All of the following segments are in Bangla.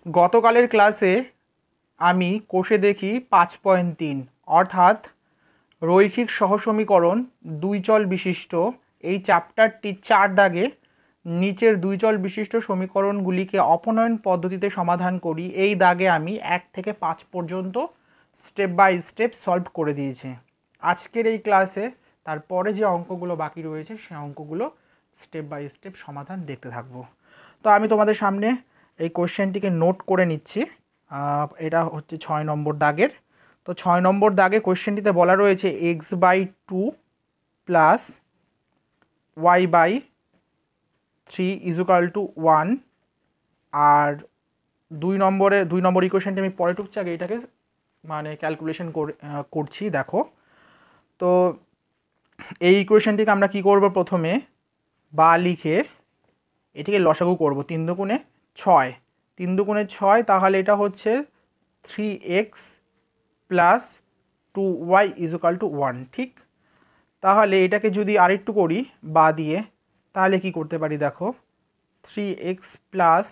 গতকালের ক্লাসে আমি কোষে দেখি 5.3 অর্থাৎ রৈখিক সহসমীকরণ দুই চল বিশিষ্ট এই চ্যাপ্টারটি 4 দাগে নিচের দুই চল বিশিষ্ট সমীকরণগুলিকে অপনয়ন পদ্ধতিতে সমাধান করি। এই দাগে আমি 1 থেকে 5 পর্যন্ত স্টেপ বাই স্টেপ সলভ করে দিয়েছি। আজকের এই ক্লাসে তারপরে যে অঙ্কগুলো বাকি রয়েছে সেই অঙ্কগুলো স্টেপ বাই স্টেপ সমাধান দেখতে থাকবো। তো আমি তোমাদের সামনে এই কোশ্চেনটিকে নোট করে নিচ্ছি। এটা হচ্ছে 6 নম্বর দাগের। তো 6 নম্বর দাগে কোশ্চেনটিতে বলা রয়েছে x/2 প্লাস y/3 = 1। আর 2 নম্বর ইকুয়েশনটি আমি পরে টুকছি, আগে এটাকে মানে ক্যালকুলেশন করছি। দেখো, তো এই ইকুয়েশনটিকে আমরা কি করব, প্রথমে বা লিখে এটিকে লসাগু করব। 3 দুগুণে 6, 3 দুগুণে 6, তাহলে এটা হচ্ছে 3x প্লাস 2y = 1। ঠিক, তাহলে এটাকে যদি আরেকটু করি বা দিয়ে, তাহলে কি করতে পারি, দেখো 3x প্লাস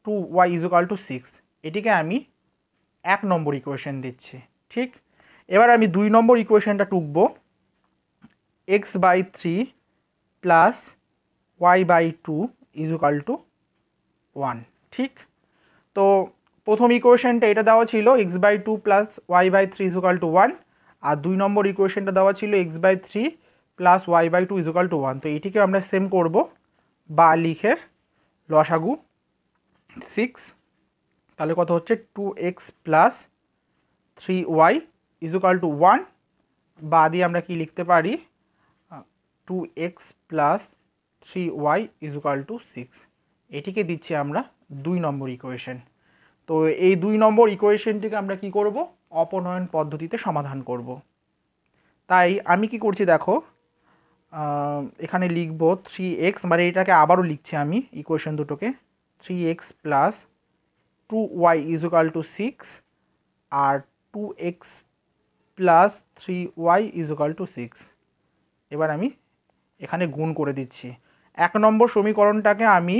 2y = 6। এটিকে আমি 1 নম্বর ইকুয়েশন দিচ্ছি। ঠিক, এবার আমি 2 নম্বর ইকুয়েশনটা টুকবো, x/3 প্লাস y/2 = 1। ঠিক, তো প্রথম ইকুয়েশনটা এটা দেওয়া ছিল x/2 প্লাস y/3 = 1, আর 2 নম্বর ইকুয়েশনটা দেওয়া ছিল x/3 প্লাস y/2 = 1। তো এটিকে আমরা সেম করব, বা লিখে লসাগু 6, তাহলে কত হচ্ছে 2x প্লাস 3y = 1, বা দিয়ে আমরা কি লিখতে পারি 2x প্লাস 3y = 6। এটিকে দিচ্ছি আমরা 2 নম্বর ইকুয়েশন। তো এই 2 নম্বর ইকুয়েশনটিকে আমরা কি করব, অপনয়ন পদ্ধতিতে সমাধান করব। তাই আমি কি করছি, দেখো এখানে লিখব 3x, মানে এটাকে আবারও লিখছি আমি ইকুয়েশন দুটোকে, 3x প্লাস 2y = 6 আর 2x প্লাস 3y = 6। এবার আমি এখানে গুণ করে দিচ্ছি। 1 নম্বর সমীকরণটাকে আমি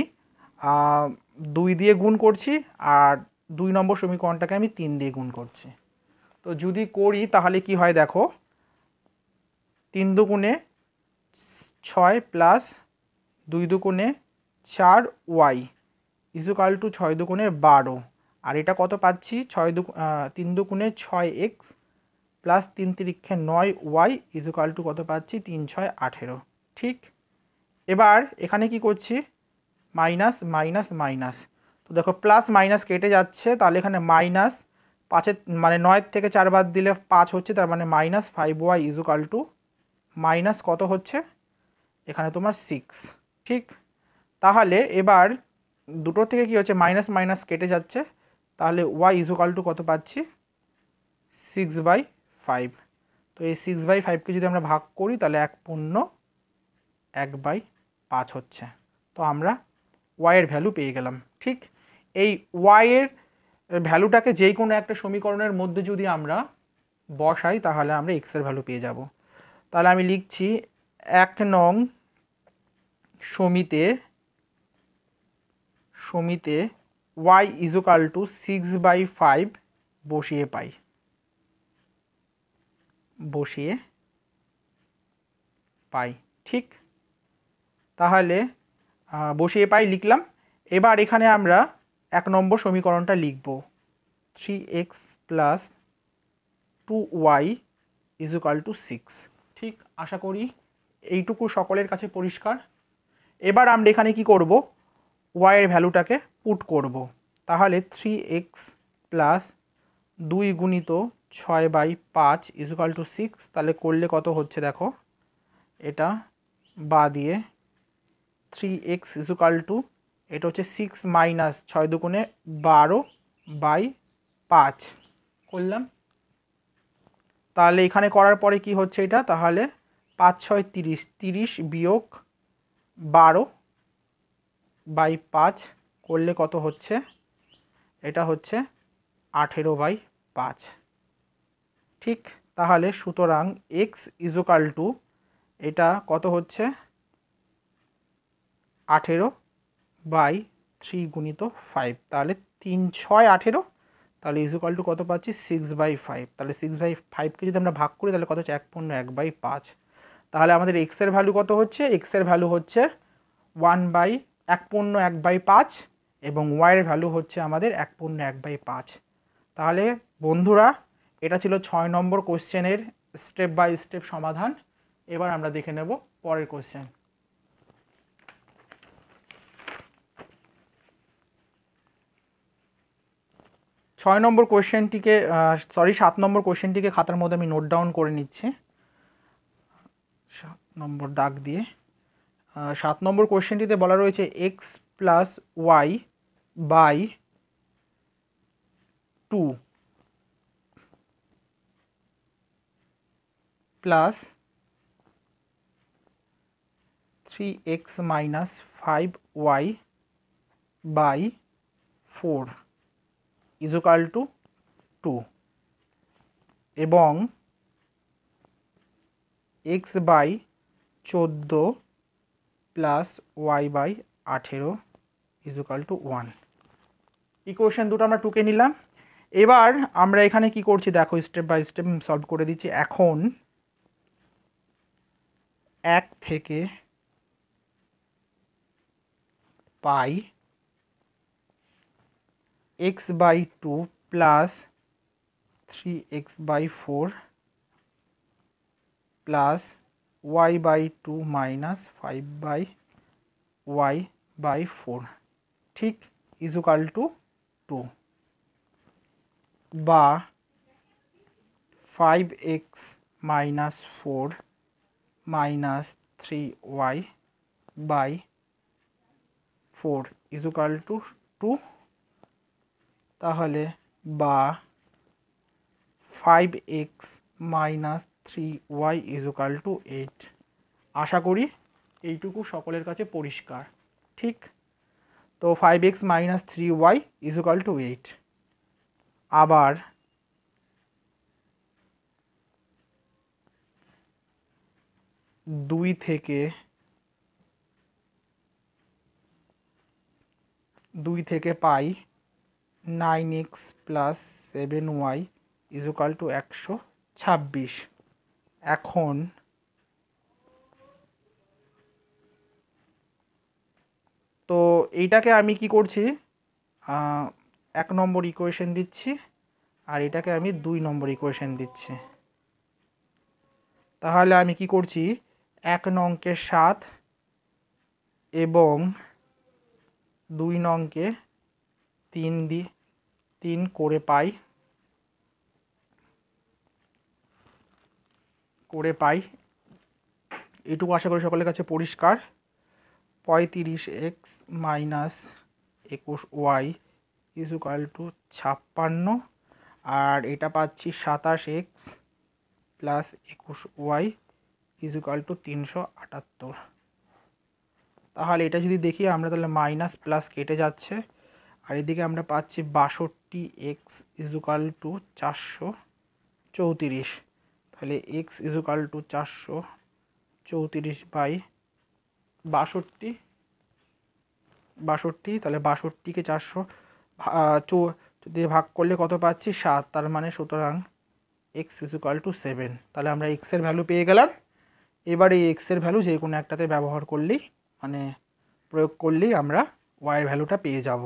2 দিয়ে গুণ করছি, আর 2 নম্বর সমীকরণটাকে আমি 3 দিয়ে গুণ করছি। তো যদি করি তাহলে কি হয়, দেখো 3 দুগুণে 6 প্লাস 2 দুগুণে 4y = 6 দুগুণে 12, আর এটা কত পাচ্ছি 3 দুগুণে 6x প্লাস 3 তিরিক্ষে 9y = কত পাচ্ছি 3 6 18। ঠিক, এবার এখানে কি করছি, মাইনাস মাইনাস মাইনাস। তো দেখো প্লাস মাইনাস কেটে যাচ্ছে, তাহলে এখানে মাইনাস 5 মানে 9 থেকে 4 বাদ দিলে 5 হচ্ছে, তার মানে -5y = মাইনাস কত হচ্ছে এখানে তোমার 6। ঠিক, তাহলে এবার দুটো থেকে কি হচ্ছে, মাইনাস মাইনাস কেটে যাচ্ছে, তাহলে y = কত পাচ্ছি 6/5। তো এই 6/5কে যদি আমরা ভাগ করি তাহলে 1 পূর্ণ 1/5 হচ্ছে। তো আমরা y এর ভ্যালু পেয়ে গেলাম। ঠিক, এই y এর ভ্যালুটাকে যে কোনো একটা সমীকরণের মধ্যে যদি আমরা বসাই তাহলে আমরা x এর ভ্যালু পেয়ে যাব। তাহলে আমি লিখছি 1 নং সমীতে y = 6/5 বসিয়ে পাই। ঠিক, তাহলে বসিয়ে পাই লিখলাম। এবার এখানে আমরা 1 নম্বর সমীকরণটা লিখব, 3x প্লাস 2y = 6। ঠিক, আশা করি এইটুকু সকলের কাছে পরিষ্কার। এবার আমরা এখানে কি করব, y এর ভ্যালুটাকে পুট করব। তাহলে 3x প্লাস 2 গুণিত 6/5 = 6, তাহলে করলে কত হচ্ছে, দেখো এটা বা দিয়ে 3x = এটা হচ্ছে 6 মাইনাস 6 দুগুণে 12/5 করলাম। তাহলে এখানে করার পরে কি হচ্ছে এটা, তাহলে 5 6 30, 30 বিয়োগ 12/5 করলে কত হচ্ছে, এটা হচ্ছে 18/5। ঠিক, তাহলে সুতরাং x = এটা কত হচ্ছে 18/5। 3 গুণিত 5, তাহলে 3 6 18, তাহলে ইজুকাল টু কত পাচ্ছি 6/5। তাহলে 6/5কে যদি আমরা ভাগ করি তাহলে কত হচ্ছে 1/1/5। তাহলে আমাদের এক্সের ভ্যালু কত হচ্ছে, এক্সের ভ্যালু হচ্ছে 1/1/5 এবং ওয়াইয়ের ভ্যালু হচ্ছে আমাদের 1/1/5। তাহলে বন্ধুরা এটা ছিল 6 নম্বর কোশ্চেনের স্টেপ বাই স্টেপ সমাধান। এবার আমরা দেখে নেব পরের কোশ্চেন। 6 নম্বর কোশ্চেনটিকে 7 নম্বর কোশ্চেনটিকে খাতার মধ্যে আমি নোট ডাউন করে নিচ্ছি 7 নম্বর দাগ দিয়ে। 7 নম্বর কোশ্চেনটিতে বলা রয়েছে x plus y by 2 plus 3x minus 5y by 4 equal to 2 এবং x by 14 plus y by 18 equal to 1। Equation দুটো আমরা টুকে নিলাম। এবার আমরা এখানে কি করছি দেখো, স্টেপ বাই স্টেপ সলভ করে দিচ্ছি। এখন 1 থেকে পাই x বাই 2 plus 3x by 4 plus y by 2 minus 5/y by 4 ঠিক ইজুকাল টু 2 বা 5x minus 4 minus 3y by 4 equal to 2, তাহলে বা 5x minus 3y equal to 8। আশা করি এইটুকু সকলের কাছে পরিষ্কার। ঠিক, তো 5x minus 3y equal to 8। আবার দুই থেকে পাই 9x plus 7y equal to 126। এখন তো এইটাকে আমি কি করছি, 1 নম্বর ইকুয়েশন দিচ্ছি আর এটাকে আমি 2 নম্বর ইকুয়েশন দিচ্ছি। তাহলে আমি কি করছি 1 নংকে 7 এবং 2 নংকে 3 করে পাই এটুকু আশা করি সকলের কাছে পরিষ্কার। 35x minus 21y equal to 56 আর এটা পাচ্ছি 27x plus 21y equal to 378। তাহলে এটা যদি দেখি আমরা তাহলে মাইনাস প্লাস কেটে যাচ্ছে আর এদিকে আমরা পাচ্ছি 62x ইজুকাল টু 434। তাহলে x ইজুকাল টু 434 বাই 62, তাহলে 62কে 400 দিয়ে ভাগ করলে কত পাচ্ছি 7, তার মানে সুতরাং x ইজুকাল টু 7। তাহলে আমরা x এর ভ্যালু পেয়ে গেলাম। এবার এই x এর ভ্যালু যে কোনো একটাতে ব্যবহার করলেই মানে প্রয়োগ করলেই আমরা y এর ভ্যালুটা পেয়ে যাব।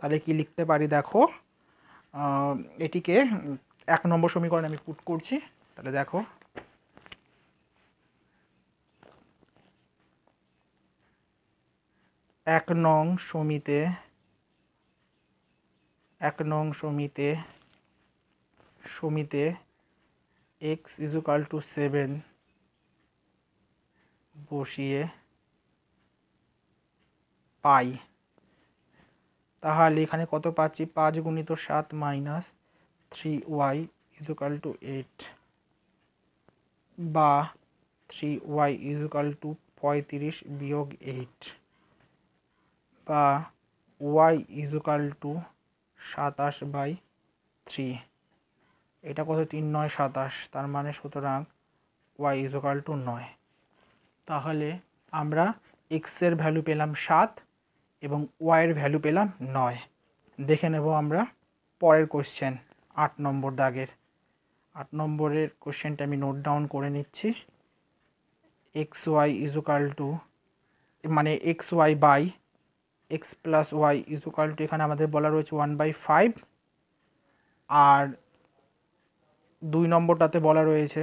তাহলে কি লিখতে পারি দেখো, এটিকে 1 নম্বর সমীকরণে আমি পুট করছি। তাহলে দেখো 1 নং সমিতে x ইজুকাল টু 7 বসিয়ে পাই। তাহলে এখানে কত পাচ্ছি 5 গুণিত 7 মাইনাস 3y ইজুকাল টু 8 বা 3y ইজুকাল টু 35 বিয়োগ 8 বা y ইজুকাল টু 27/3। এটা কত 3 9 27, তার মানে সুতরাং y ইজুকাল টু 9। তাহলে আমরা x এর ভ্যালু পেলাম 7 এবং ওয়াইয়ের ভ্যালু পেলাম 9। দেখে নেব আমরা পরের কোশ্চেন 8 নম্বর দাগের। 8 নম্বরের কোশ্চেনটা আমি নোট ডাউন করে নিচ্ছি। এক্স ওয়াই ইজুকাল টু, মানে x y by x plus y equal to, এখানে আমাদের বলা রয়েছে 1/5, আর 2 নম্বরটাতে বলা রয়েছে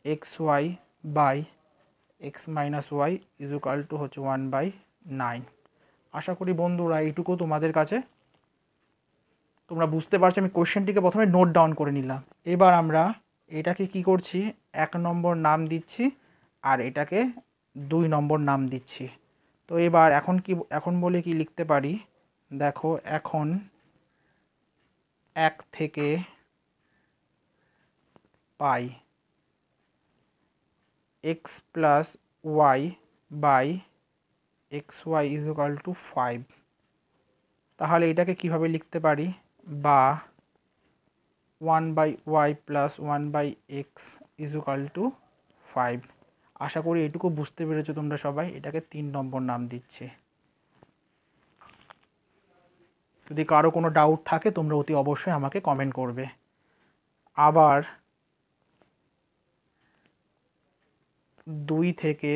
x y by x minus y equal to হচ্ছে 1/9। আশা করি বন্ধুরা এইটুকু তোমাদের কাছে তোমরা বুঝতে পারছো। আমি কোশ্চেনটিকে প্রথমে নোট ডাউন করে নিলাম। এবার আমরা এটাকে কি করছি, 1 নম্বর নাম দিচ্ছি আর এটাকে 2 নম্বর নাম দিচ্ছি। তো এবার এখন বলে কি লিখতে পারি, দেখো এখন 1 থেকে পাই x plus y by x y equal to 5। তাহলে এটাকে কিভাবে লিখতে পারি, বা 1/y plus 1/x equal to 5। আশা করি এইটুকু বুঝতে পেরেছো তোমরা সবাই। এটাকে 3 নম্বর নাম দিচ্ছি। যদি কারো কোনো ডাউট থাকে তোমরা অতি অবশ্যই আমাকে কমেন্ট করবে। আবার 2 থেকে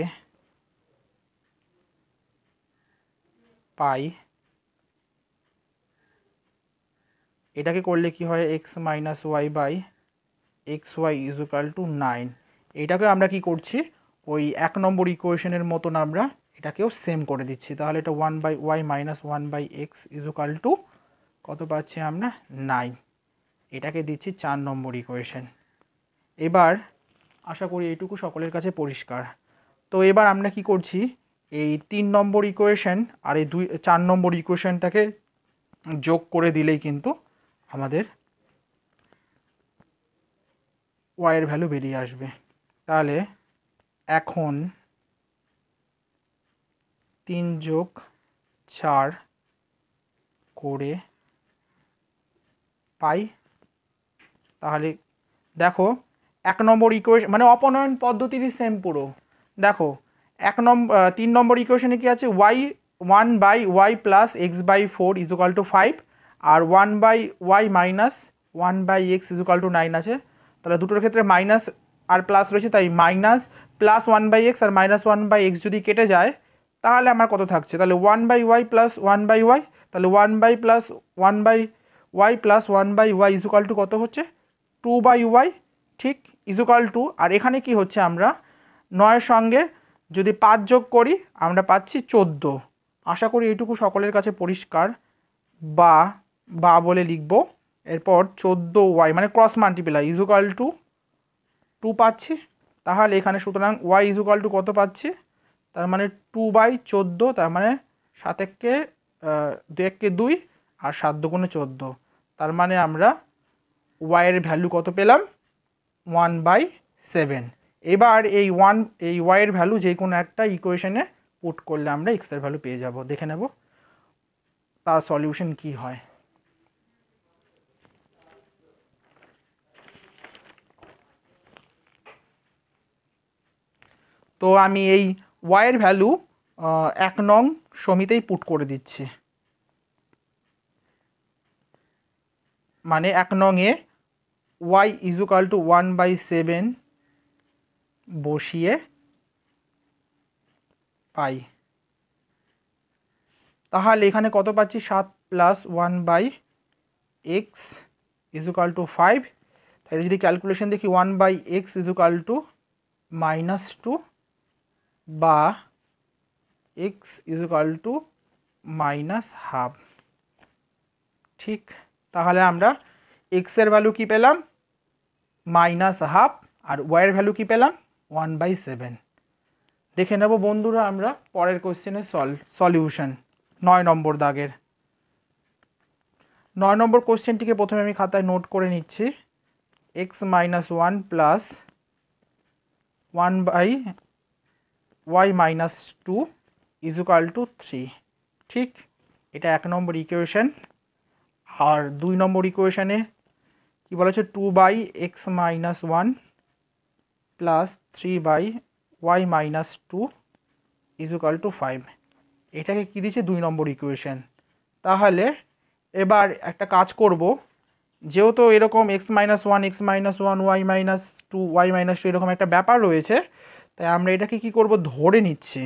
পাই, এটাকে করলে কি হয়, x minus y by x y equal to 9। এটাকে আমরা কি করছি, ওই 1 নম্বর ইকুয়েশনের মতন আমরা এটাকেও সেম করে দিচ্ছি। তাহলে এটা 1/y minus 1/x equal two কত পাচ্ছি আমরা, 9। এটাকে দিচ্ছি 4 নম্বর ইকুয়েশন। এবার আশা করি এইটুকু সকলের কাছে পরিষ্কার। তো এবার আমরা কি করছি, এই 3 নম্বর ইকুয়েশন আর এই 4 নম্বর ইকুয়েশনটাকে যোগ করে দিলেই কিন্তু আমাদের ওয়াইয়ের ভ্যালু বেরিয়ে আসবে। তাহলে এখন 3 যোগ 4 করে পাই। তাহলে দেখো 1 নম্বর ইকুয়েশন মানে অপনয়ন পদ্ধতিরই সেম পুরো। দেখো 3 নম্বর ইকুয়েশনে কি আছে, y 1/y plus x by 4 equal to 5, আর 1/y minus 1/x equal to 9 আছে। তাহলে দুটোর ক্ষেত্রে মাইনাস আর প্লাস রয়েছে, তাই মাইনাস প্লাস 1/x আর মাইনাস 1/x যদি কেটে যায় তাহলে আমার কত থাকছে, তাহলে 1/y প্লাস 1/y, তাহলে 1/y plus 1/y equal to কত হচ্ছে, 2/y। ঠিক, ইজুকাল টু, আর এখানে কি হচ্ছে, আমরা 9 সঙ্গে যদি 5 যোগ করি আমরা পাচ্ছি 14। আশা করি এইটুকু সকলের কাছে পরিষ্কার। বা বলে লিখব, এরপর 14y মানে ক্রস মাল্টিপ্লাই ইজুকাল টু 2 পাচ্ছি। তাহলে এখানে সুতরাং y ইজুকাল টু কত পাচ্ছি, তার মানে 2/14, তার মানে 7 একে 2 একে 2 আর 7 দুগুণে 14। তার মানে আমরা ওয়াইয়ের ভ্যালু কত পেলাম, 1/7। এবার এই ওয়াইয়ের ভ্যালু যে কোনো একটা ইকুয়েশনে পুট করলে আমরা এক্সের ভ্যালু পেয়ে যাব। দেখে নেব তার সলিউশন কি হয়। তো আমি এই ওয়াইয়ের ভ্যালু 1 নং সমীতেই পুট করে দিচ্ছি। মানে 1 নং এ y ইজুকাল টু 1/7 বসিয়ে পাই। তাহলে এখানে কত পাচ্ছি, 7 প্লাস 1/x ইজুকাল টু 5। তাহলে যদি ক্যালকুলেশন দেখি 1/x ইজুকাল টু -2 বা x ইজুকাল টু -12। ঠিক, তাহলে আমরা x এর ভ্যালু কি পেলাম, -12, আর y এর ভ্যালু কি পেলাম, 1/7। দেখে নেব বন্ধুরা আমরা পরের কোশ্চেনের সলিউশন 9 নম্বর দাগের। 9 নম্বর কোশ্চেনটিকে প্রথমে আমি খাতায় নোট করে নিচ্ছি। x minus 1 plus 1/y minus 2 equal to 3। ঠিক, এটা 1 নম্বর ইকুয়েশন। আর 2 নম্বর ইকুয়েশনে কি বলা হচ্ছে, 2/x minus 1 plus 3/y minus 2 equal to 5। এটাকে কী দিচ্ছে 2 নম্বর ইকুয়েশন। তাহলে এবার একটা কাজ করব, যেহেতু এরকম x-1 x-1 y-2 y-2 এরকম একটা ব্যাপার রয়েছে, তাই আমরা এটাকে কি করব, ধরে নিচ্ছি।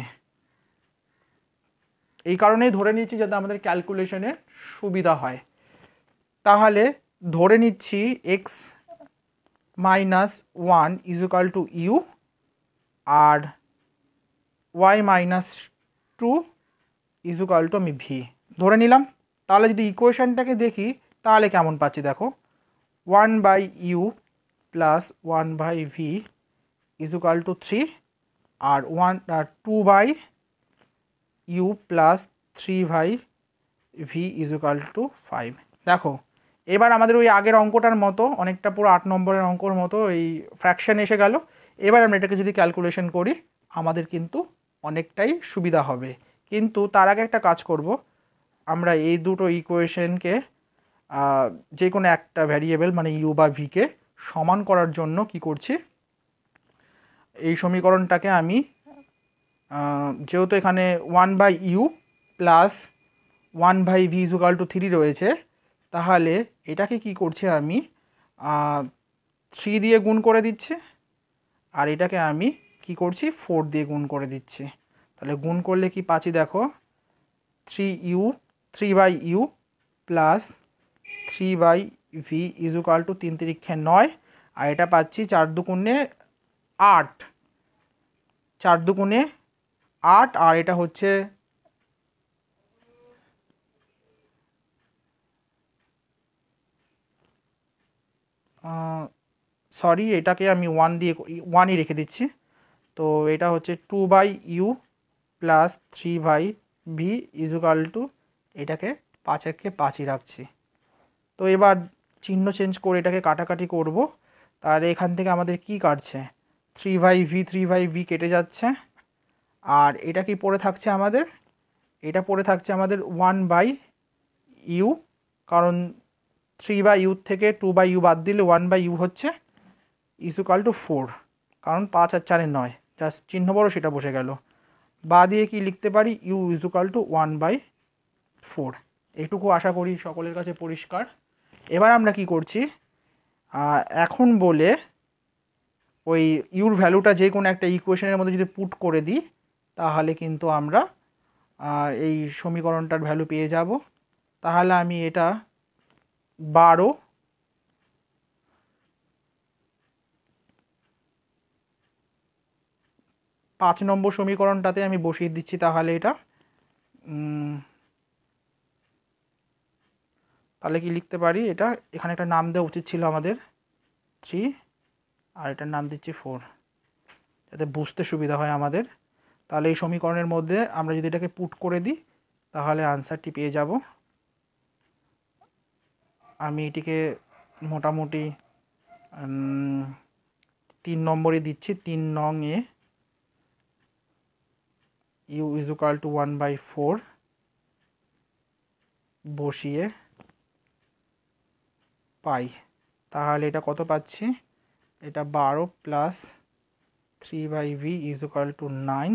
এই কারণেই ধরে নিচ্ছি যাতে আমাদের ক্যালকুলেশনে সুবিধা হয়। তাহলে ধরে নিচ্ছি x-1 = u আর y-2 = আমি v ধরে নিলাম। তাহলে যদি ইকুয়েশনটাকে দেখি তাহলে কেমন পাচ্ছি দেখো, 1/u + 1/v = 3 আর 2/u + 3/v = 5। দেখো এবার আমাদের ওই আগের অঙ্কটার মতো অনেকটা পুরো 8 নম্বরের অঙ্কর মতো এই ফ্র্যাকশন এসে গেল। এবার আমরা এটাকে যদি ক্যালকুলেশন করি আমাদের কিন্তু অনেকটাই সুবিধা হবে। কিন্তু তার আগে একটা কাজ করব, আমরা এই দুটো ইকুয়েশনকে যে কোনো একটা ভ্যারিয়েবল মানে ইউ বা ভিকে সমান করার জন্য কি করছি, এই সমীকরণটাকে আমি যেহেতু এখানে 1/u + 1/v = 3 রয়েছে, তাহলে এটাকে কি করছি আমি 3 দিয়ে গুণ করে দিচ্ছি আর এটাকে আমি কি করছি 4 দিয়ে গুণ করে দিচ্ছি। তাহলে গুণ করলে কি পাচ্ছি দেখো, 3/u + 3/v = 3 × 9 আর এটা পাচ্ছি 4 দুগুণে 8, 4 দুগুণে 8 আর এটা হচ্ছে সরি এটাকে আমি 1 দিয়ে 1ই রেখে দিচ্ছি। তো এটা হচ্ছে 2/u + 3/v = এটাকে 5 × 5ই রাখছি। তো এবার চিহ্ন চেঞ্জ করে এটাকে কাটাকাটি করব। তাহলে এখান থেকে আমাদের কি কাটছে, 3/v কেটে যাচ্ছে আর এটা কি পড়ে থাকছে আমাদের, এটা পড়ে থাকছে আমাদের 1/u, কারণ 3/u থেকে 2/u বাদ দিলে 1/u হচ্ছে = 4, কারণ 5 আর 4 9, জাস্ট চিহ্ন বড় সেটা বসে গেল। বা দিয়ে কি লিখতে পারি, u = 1/4। এইটুকু আশা করি সকলের কাছে পরিষ্কার। এবার আমরা কি করছি, এখন বলে ওই ইউর ভ্যালুটা যে কোনো একটা ইকুয়েশনের মধ্যে যদি পুট করে দিই তাহলে কিন্তু আমরা এই সমীকরণটার ভ্যালু পেয়ে যাব। তাহলে আমি এটা 12 5 নম্বর সমীকরণটাতে আমি বসিয়ে দিচ্ছি। তাহলে এটা তাহলে কি লিখতে পারি, এটা এখানে একটা নাম দেওয়া উচিত ছিল আমাদের 3 আর এটার নাম দিচ্ছি 4, যাতে বুঝতে সুবিধা হয় আমাদের। তাহলে এই সমীকরণের মধ্যে আমরা যদি এটাকে পুট করে দিই তাহলে আনসারটি পেয়ে যাব। আমি এটিকে মোটামুটি 3 নম্বরে দিচ্ছি, 3 নং এ u = 1/4 বসিয়ে পাই। তাহলে এটা কত পাচ্ছি, এটা 12 + 3/v = 9।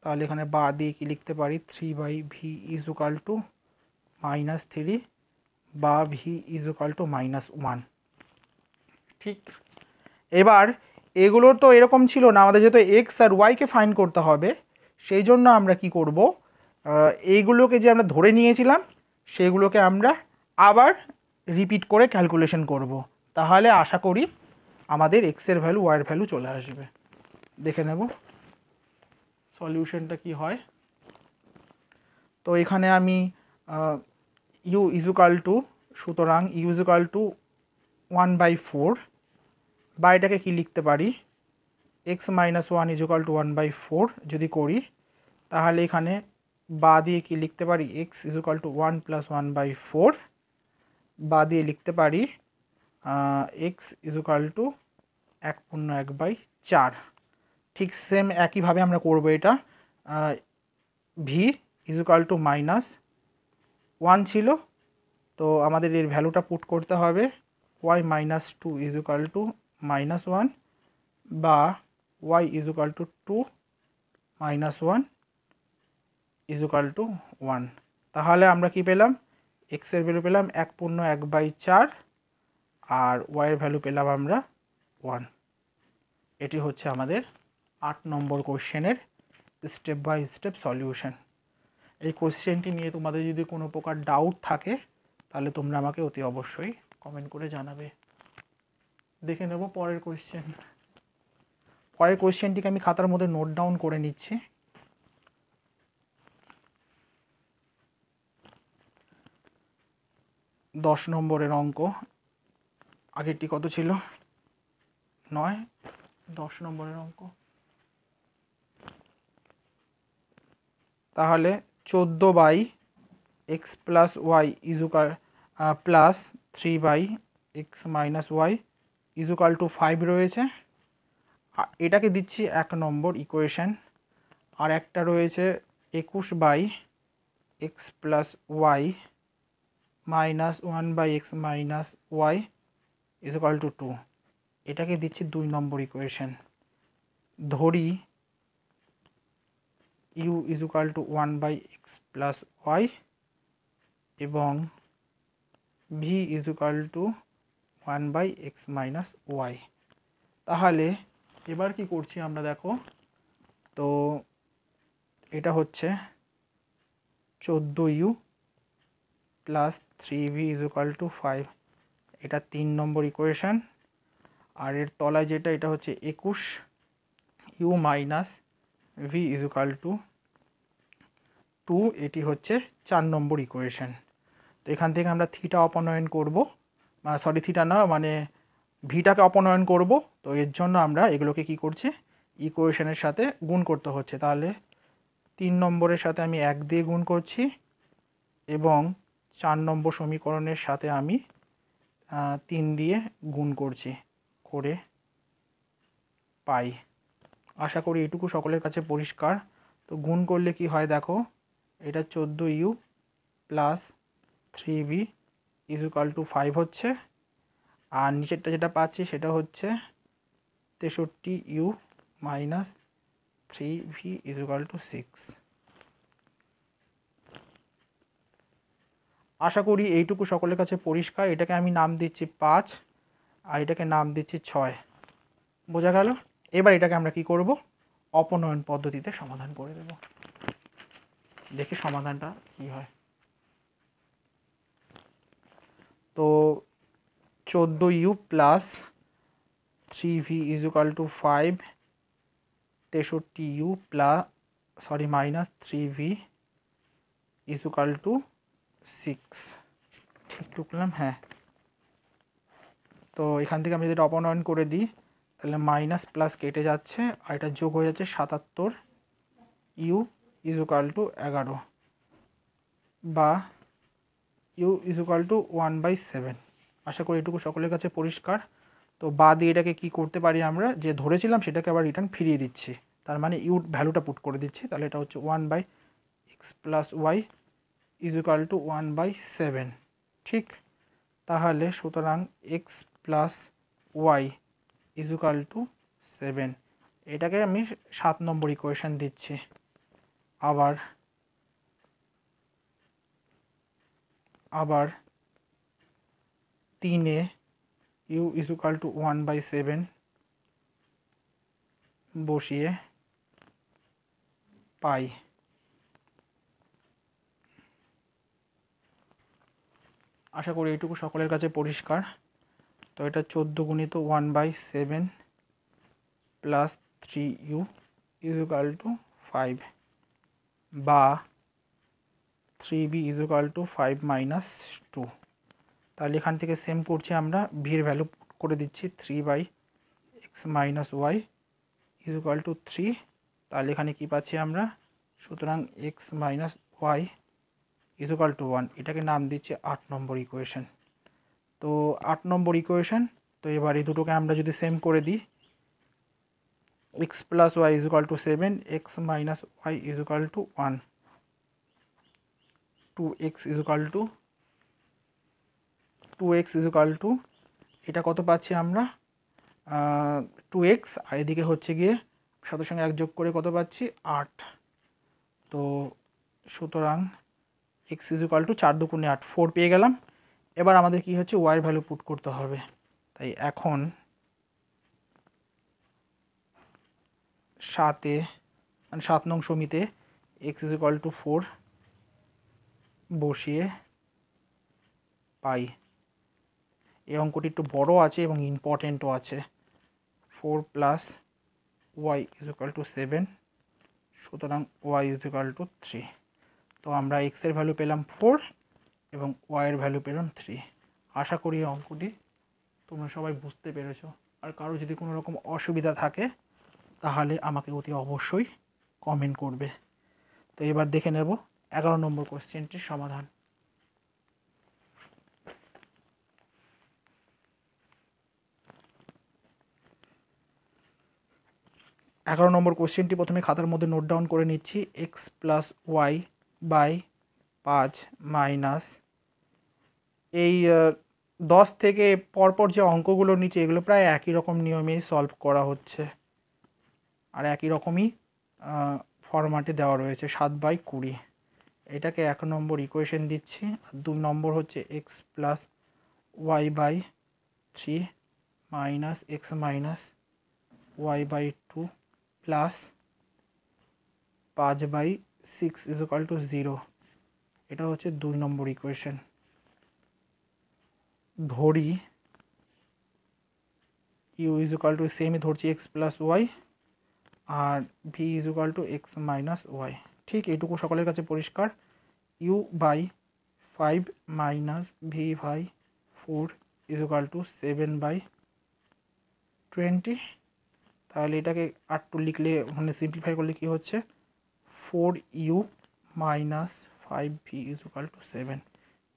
তাহলে এখানে বা দিয়ে কি লিখতে পারি, 3/v = -3 বা v = -1। ঠিক, এবার এগুলো তো এরকম ছিল না, আমাদের যেহেতু এক্স আর ওয়াইকে ফাইন্ড করতে হবে, সেই জন্য আমরা কি করব, এইগুলোকে যে আমরা ধরে নিয়েছিলাম সেগুলোকে আমরা আবার রিপিট করে ক্যালকুলেশন করব। তাহলে আশা করি আমাদের এক্সের ভ্যালু ওয়াইয়ের ভ্যালু চলে আসবে। দেখে নেব সলিউশনটা কি হয়। তো এখানে আমি u = সুতরাং u = 1/4 বা এটাকে কি লিখতে পারি, x-1 = 1/4 যদি করি তাহলে এখানে বা দিয়ে কি লিখতে পারি, x = 1 + 1/4 বা দিয়ে লিখতে পারি x = 1/4। ঠিক সেম একইভাবে আমরা করব এটা। v = -1 ছিল, তো আমাদের এর ভ্যালুটা পুট করতে হবে, y-2 = -1 বা y = 2 - 1 ইজুকাল টু 1। তাহলে আমরা কি পেলাম, এক্সের ভ্যালু পেলাম 1/1/4 আর ওয়াইয়ের ভ্যালু পেলাম আমরা 1। এটি হচ্ছে আমাদের 8 নম্বর কোশ্চেনের স্টেপ বাই স্টেপ সলিউশন। এই কোশ্চেনটি নিয়ে তোমাদের যদি কোনো প্রকার ডাউট থাকে তাহলে তোমরা আমাকে অতি অবশ্যই কমেন্ট করে জানাবে। দেখে নেব পরের কোশ্চেন। পরের কোশ্চেনটিকে আমি খাতার মধ্যে নোট ডাউন করে নিচ্ছি। দশ নম্বরের অঙ্ক। আগেরটি কত ছিল? 9। 10 নম্বরের অঙ্ক। তাহলে 14/x plus y equal plus 3/x minus y equal to 5 রয়েছে। এটাকে দিচ্ছি 1 নম্বর ইকুয়েশন। আর একটা রয়েছে 21/x plus y minus 1/x minus y equal to 2। এটাকে দিচ্ছি 2 নম্বর ইকুয়েশন। ধরি u is equal to 1/x plus y এবং v is equal to 1/x minus y. তাহলে এবার কি করছি আমরা, দেখো তো এটা হচ্ছে 14u plus 3v equal to 5। এটা 3 নম্বর ইকুয়েশন। আর এর তলায় যেটা, এটা হচ্ছে 21u minus V is equal to 2। এটি হচ্ছে 4 নম্বর ইকুয়েশন। তো এখান থেকে আমরা থিটা অপনয়ন করব, সরি থিটা না, মানে ভিটাকে অপনয়ন করব। তো এর জন্য আমরা এগুলোকে কি করছি, ইকুয়েশনের সাথে গুণ করতে হচ্ছে। তাহলে 3 নম্বরের সাথে আমি 1 দিয়ে গুণ করছি এবং 4 নম্বর সমীকরণের সাথে আমি 3 দিয়ে গুণ করছি, করে পাই। আশা করি এটুকু সকলের কাছে পরিষ্কার। তো গুণ করলে কি হয় দেখো, এটা 14u plus 3v equal to 5 হচ্ছে। আর নিচেরটা যেটা পাচ্ছি সেটা হচ্ছে 63u minus 3v equal to 6। আশা করি এইটুকু সকলের কাছে পরিষ্কার। এটাকে আমি নাম দিচ্ছি 5 আর এটাকে নাম দিচ্ছি 6। বোঝা গেল? এবার এটাকে আমরা কি করব, অপনয়ন পদ্ধতিতে সমাধান করে দেব। দেখি সমাধানটা কি হয়। তো 14u plus 3v equal to 5, 63u plus minus 3v equal to 6। ঠিক লিখলাম? হ্যাঁ। তো এখান থেকে আমি যদি অপনয়ন করে দিই তাহলে মাইনাস প্লাস কেটে যাচ্ছে আর এটা যোগ হয়ে যাচ্ছে 77u ইজুকাল টু 11 বা ইউ ইজুকাল টু 1/7। আশা করি এটুকু সকলের কাছে পরিষ্কার। তো বা দিয়ে এটাকে কী করতে পারি আমরা, যে ধরেছিলাম সেটাকে আবার রিটার্ন ফিরিয়ে দিচ্ছি। তার মানে ইউ ভ্যালুটা পুট করে দিচ্ছি। তাহলে এটা হচ্ছে 1/x plus y equal to 1/7। ঠিক? তাহলে সুতরাং x plus y equal to 7। এটাকে আমি 7 নম্বর ইকুয়েশন দিচ্ছি। আবার 3-এ ইউ ইজুকাল টু 1/7 বসিয়ে পাই। আশা করি এইটুকু সকলের কাছে পরিষ্কার। তো এটা 14 গুণিত 1/7 প্লাস 3u ইজুকাল টু 5 বা 3b ইজুকাল টু 5 মাইনাস 2। তাহলে এখান থেকে সেম করছি আমরা, ভির ভ্যালু করে দিচ্ছি 3/x minus y equal to 3। তাহলে এখানে কী পাচ্ছি আমরা, সুতরাং x minus y equal to 1। এটাকে নাম দিচ্ছি 8 নম্বর ইকুয়েশন। তো 8 নম্বর ইকুয়েশন। তো এবার এই দুটোকে আমরা যদি সেম করে দিই, x plus y equal to 7, x minus y equal to 1, 2x equal to এটা কত পাচ্ছি আমরা, 2x। আর এদিকে হচ্ছে গিয়ে সাথে সঙ্গে 1 যোগ করে কত পাচ্ছি, 8। তো সুতরাং এক্স ইজুকাল টু 4 দুগুণে 8, 4 পেয়ে গেলাম। এবার আমাদের কি হচ্ছে ওয়াইয়ের ভ্যালু পুট করতে হবে। তাই এখন 7 নং সমীতে এক্স ইজুকাল টু 4 বসিয়ে পাই। এই অঙ্কটি একটু বড় আছে এবং ইম্পর্টেন্টও আছে। 4 প্লাস ওয়াই ইজুকাল টু 7, সুতরাং ওয়াই ইজুকাল টু 3। তো আমরা এক্সের ভ্যালু পেলাম 4 এবং ওয়াইয়ের ভ্যালু পেলাম 3। আশা করি এই অঙ্কটি তোমরা সবাই বুঝতে পেরেছো। আর কারো যদি কোনো রকম অসুবিধা থাকে তাহলে আমাকে অতি অবশ্যই কমেন্ট করবে। তো এবার দেখে নেব 11 নম্বর কোশ্চেনটির সমাধান। 11 নম্বর কোশ্চেনটি প্রথমে খাতার মধ্যে নোট ডাউন করে নিচ্ছি। X plus y by 5 minus, এই 10 থেকে পরপর যে অঙ্কগুলো নিচে এগুলো প্রায় একই রকম নিয়মেই সলভ করা হচ্ছে আর একই রকমই ফরম্যাটে দেওয়া রয়েছে। 7/20 এটাকে 1 নম্বর ইকুয়েশন দিচ্ছি। আর 2 নম্বর হচ্ছে x plus y by 3 minus x minus y by 2 plus 5/6 equal to 0। এটা হচ্ছে 2 নম্বর ইকুয়েশন। ধরি ইউ ইজুকাল টু সেমই ধরছি এক্স প্লাস ওয়াই আর v is equal to x minus y. ঠিক এইটুকু সকলের কাছে পরিষ্কার। U by 5 minus v by 4 equal to 7/20। তাহলে এটাকে আর2 লিখলে মানে সিম্পলিফাই করলে কি হচ্ছে 4u minus 5v equal to 7।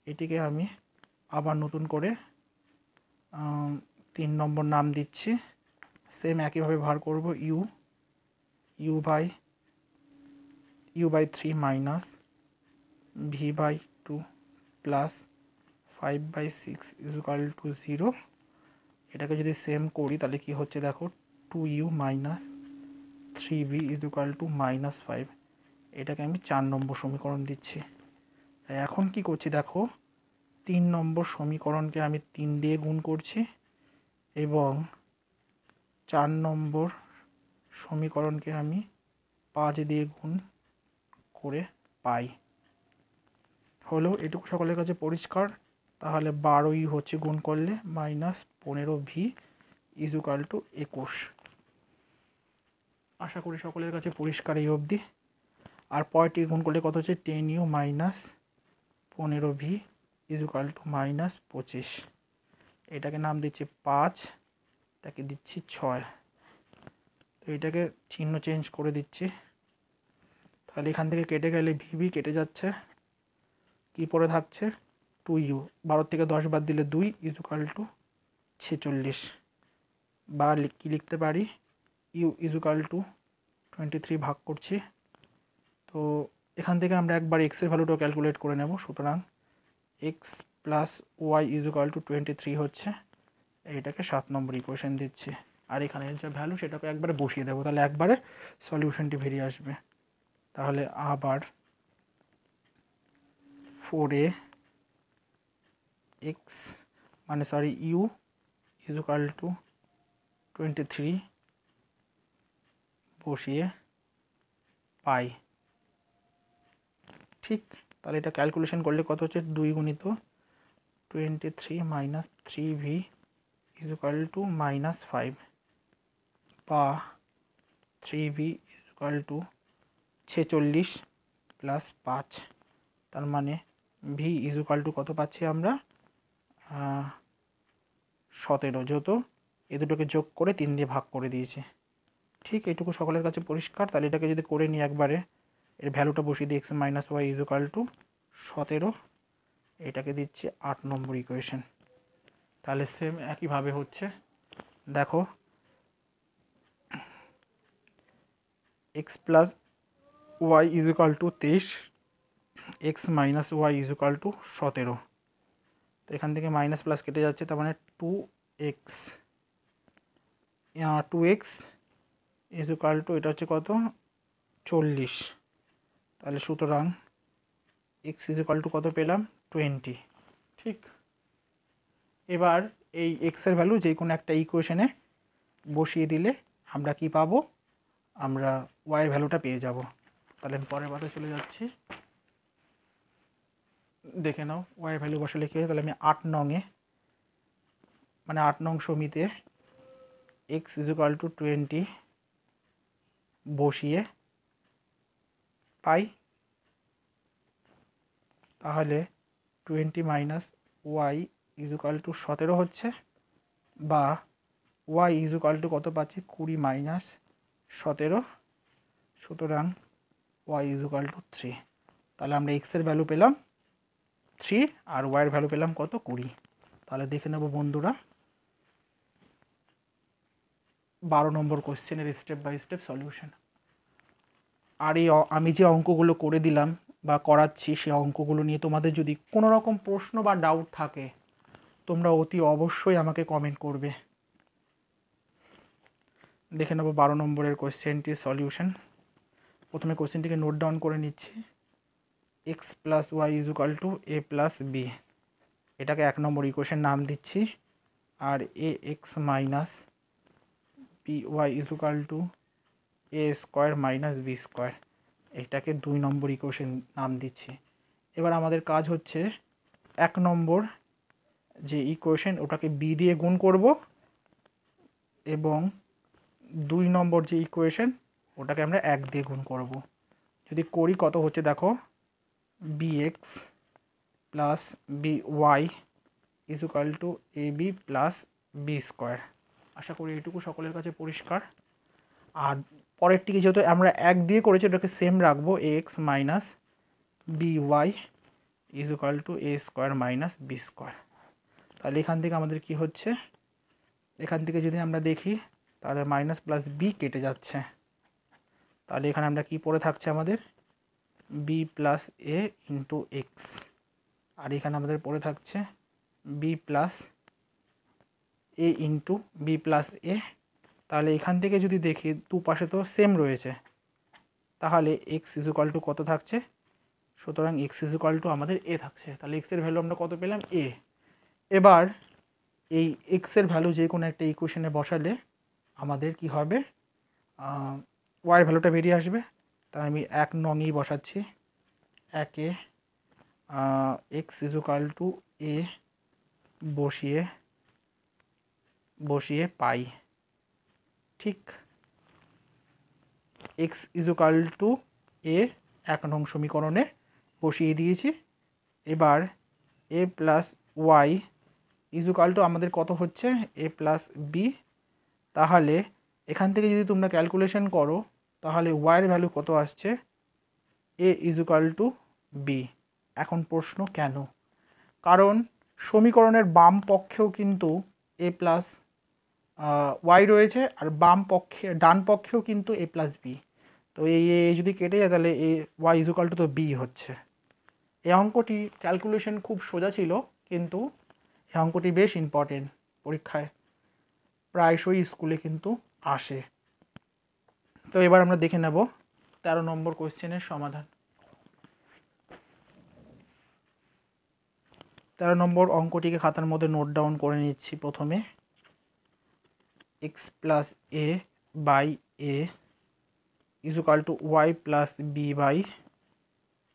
এটিকে আমি আবার নতুন করে 3 নম্বর নাম দিচ্ছি। সেম একইভাবে ভার করব u by 3 minus v by 2 plus 5/6 equal to 0। এটাকে যদি সেম করি তাহলে কি হচ্ছে দেখো 2u minus 3v equal two minus 5। এটাকে আমি 4 নম্বর সমীকরণ দিচ্ছি। তাই এখন কি করছি দেখো 3 নম্বর সমীকরণকে আমি 3 দিয়ে গুণ করছি এবং 4 নম্বর সমীকরণকে আমি 5 দিয়ে গুণ করে পাই। হলো এটুকু সকলের কাছে পরিষ্কার। তাহলে 12ই হচ্ছে গুণ করলে মাইনাস 15v ইজুকাল টু 21। আশা করি সকলের কাছে পরিষ্কার এই অবধি। আর পরেরটি গুণ করলে কত হচ্ছে 10u minus 15v equal to minus 25। এটাকে নাম দিচ্ছি 5, এটাকে দিচ্ছি 6। তো এটাকে চিহ্ন চেঞ্জ করে দিচ্ছি। তাহলে এখান থেকে কেটে গেলে ভিভি কেটে যাচ্ছে, কি পড়ে থাকছে 2u। 12 থেকে 10 বাদ দিলে 2 ইজুকাল টু 46। বা কি লিখতে পারি ইউ ইজুকাল টু 23 ভাগ করছি। তো এখান থেকে আমরা একবার এক্সের ভ্যালুটাও ক্যালকুলেট করে নেব। সুতরাং x plus y equal to 23 হচ্ছে। এইটাকে 7 নম্বর ইকুয়েশন দিচ্ছি। আর এখানে যে ভ্যালু সেটাকে একবারে বসিয়ে দেবো, তাহলে একবারে সলিউশনটি বেরিয়ে আসবে। তাহলে আবার 4a এক্স মানে সরি ইউ ইজুকাল টু 23 বসিয়ে পাই। ঠিক, তাহলে এটা ক্যালকুলেশন করলে কত হচ্ছে 2 গুণিত 23 minus 3v equal two minus 5 বা 3v ইজুকাল টু 46 প্লাস 5। তার মানে v ইজুকাল টু কত পাচ্ছি আমরা 17, যেহেতু এ দুটোকে যোগ করে 3 দিয়ে ভাগ করে দিয়েছি। ঠিক এইটুকু সকলের কাছে পরিষ্কার। তাহলে এটাকে যদি করে নিই একবারে, এর ভ্যালুটা বসিয়ে দিই x minus y equal to 17। এটাকে দিচ্ছি 8 নম্বর ইকুয়েশন। তাহলে সেম একইভাবে হচ্ছে দেখো x plus y equal to 23, x minus y equal to 17। তো এখান থেকে মাইনাস প্লাস কেটে যাচ্ছে, তার মানে 2x ইজুকাল টু এটা হচ্ছে কত 40। তাহলে সুতরাং এক্স ইজ ইকুয়াল টু কত পেলাম 20। ঠিক, এবার এই এক্সের ভ্যালু যে কোনো একটা ইকুয়েশনে বসিয়ে দিলে আমরা কি পাবো, আমরা ওয়াইয়ের ভ্যালুটা পেয়ে যাব। তাহলে আমি পরের বারে চলে যাচ্ছি, দেখে নাও ওয়াইয়ের ভ্যালু বসালে কী হয়। তাহলে আমি 8 নংয়ে মানে 8 নং সমিতে এক্স ইজ ইকুয়াল টু 20 বসিয়ে পাই, তাহলে 20 minus y is equal to 17 হচ্ছে, বা ওয়াই ইজ ইকুয়াল টু কত পাচ্ছি 20 মাইনাস 17, সুতরাং ওয়াই ইজ ইকুয়াল টু 3। তাহলে আমরা এক্সের ভ্যালু পেলাম 3 আর ওয়াইয়ের ভ্যালু পেলাম কত 20। তাহলে দেখে নেব বন্ধুরা 12 নম্বর কোশ্চেনের স্টেপ বাই স্টেপ সলিউশন। আর এই আমি যে অঙ্কগুলো করে দিলাম বা করাচ্ছি, সেই অঙ্কগুলো নিয়ে তোমাদের যদি কোনো রকম প্রশ্ন বা ডাউট থাকে তোমরা অতি অবশ্যই আমাকে কমেন্ট করবে। দেখে নেব 12 নম্বরের কোশ্চেনটির সলিউশন। প্রথমে কোশ্চেনটিকে নোট ডাউন করে নিচ্ছি। X plus y is equal to a plus b, এটাকে 1 নম্বর ইকুয়েশন নাম দিচ্ছি। আর a x minus b y is equal to a square minus b square, এটাকে 2 নম্বর ইকুয়েশন নাম দিচ্ছি। এবার আমাদের কাজ হচ্ছে 1 নম্বর যে ইকুয়েশন ওটাকে বি দিয়ে গুণ করব, এবং 2 নম্বর যে ইকুয়েশন ওটাকে আমরা 1 দিয়ে গুণ করব। যদি করি কত হচ্ছে দেখো, b x plus b y is equal to a b plus b square. আশা করি এইটুকু সকলের কাছে পরিষ্কার। আর পরেরটিকে যেহেতু আমরা 1 দিয়ে করেছি ওটাকে সেম রাখবো, a x minus b y is equal to a square minus b square. তাহলে এখান থেকে আমাদের কি হচ্ছে, এখান থেকে যদি আমরা দেখি তাহলে মাইনাস প্লাস বি কেটে যাচ্ছে, তাহলে এখানে আমরা কি পড়ে থাকছে আমাদের বি প্লাস এ ইন্টু এক্স, আর এখানে আমাদের পড়ে থাকছে বি প্লাস এ ইন্টু বি প্লাস এ। তাহলে এখান থেকে যদি দেখি দুপাশে তো সেম রয়েছে, তাহলে এক্স ইজ ইকুয়াল টু কত থাকছে, সুতরাং এক্স ইজ ইকুয়াল টু আমাদের এ থাকছে। তাহলে এক্সের ভ্যালু আমরা কত পেলাম এ। এবার এই এক্সের ভ্যালু যে কোনো একটা ইকুয়েশনে বসালে আমাদের কি হবে, ওয়াইয়ের ভ্যালুটা বেরিয়ে আসবে। তাই আমি 1 নংই বসাচ্ছি, 1 a x is equal to a বসিয়ে পাই। ঠিক, x is equal to a 1 নং সমীকরণে বসিয়ে দিয়েছি। এবার a plus y is equal to আমাদের কত হচ্ছে এ প্লাস বি। তাহলে এখান থেকে যদি তোমরা ক্যালকুলেশন করো তাহলে ওয়াইয়ের ভ্যালু কত আসছে, এ ইজ ইকুয়াল টু বি। এখন প্রশ্ন কেন, কারণ সমীকরণের বাম পক্ষেও কিন্তু এ প্লাস ওয়াই রয়েছে, আর ডান পক্ষেও কিন্তু এ প্লাস বি। তো এই যদি কেটে যায় তাহলে এ ওয়াই ইজ ইকুয়াল টু তো বি হচ্ছে। এই অঙ্কটি ক্যালকুলেশন খুব সোজা ছিল, কিন্তু এই অঙ্কটি বেশ ইম্পর্টেন্ট, পরীক্ষায় প্রায়শই স্কুলে কিন্তু আসে। তো এবার আমরা দেখে নেব 13 নম্বর কোয়েশ্চেনের সমাধান। 13 নম্বর অঙ্কটিকে খাতার মধ্যে নোট ডাউন করে নিচ্ছি। প্রথমে x plus a by a is equal to y plus b by